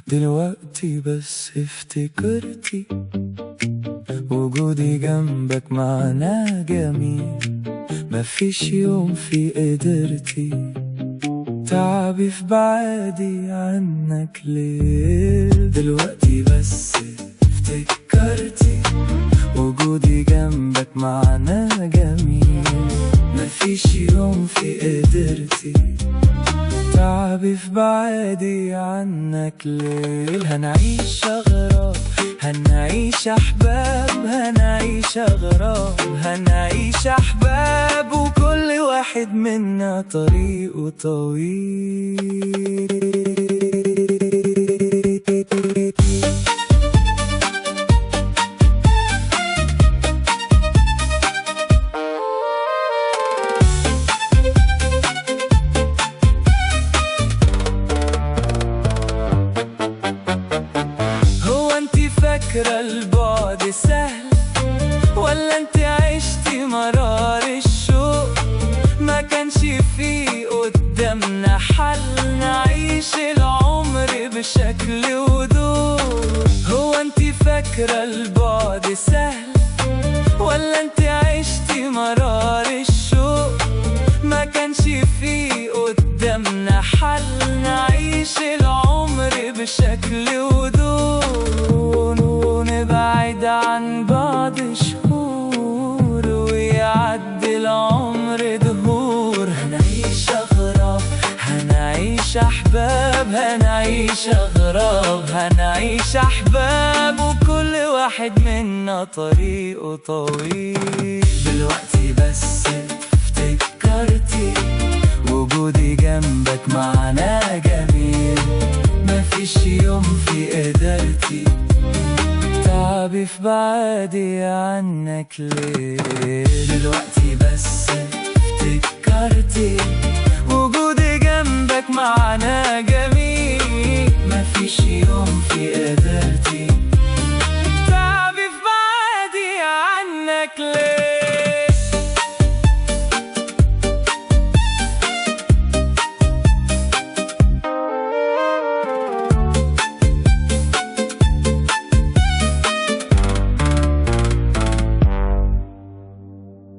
دلوقتي بس افتكرتي وجودي جنبك معناه جميل. مفيش يوم في قدرتي تعبي في بعادي عنك ليل. دلوقتي بس افتكرتي وجودي جنبك معناه جميل. مفيش يوم في قدرتي تعبي في بعادي عنك ليل. هنعيش أغراب، هنعيش أحباب، هنعيش أغراب، هنعيش أحباب، وكل واحد منا طريقه طويل. فاكرة البعد سهل ولا انت عشتي مرار الشوق؟ ما كانش فيه قدامنا حل نعيش العمر بشكل وضوح. هو انت فاكرة البعد سهل ولا انت عشتي مرار الشوق؟ ما كانش فيه قدامنا حل نعيش العمر بشكل وضوح. نبعد عن بعض شهور ويعدي العمر دهور. هنعيش أغراب، هنعيش أحباب، هنعيش أغراب، هنعيش أحباب، وكل واحد منا طريقه طويل. دلوقتي بس افتكرتي وجودي جنبك معناه جميل. مفيش يوم في قدرتي تعبي في بعادي عنك ليل. دلوقتي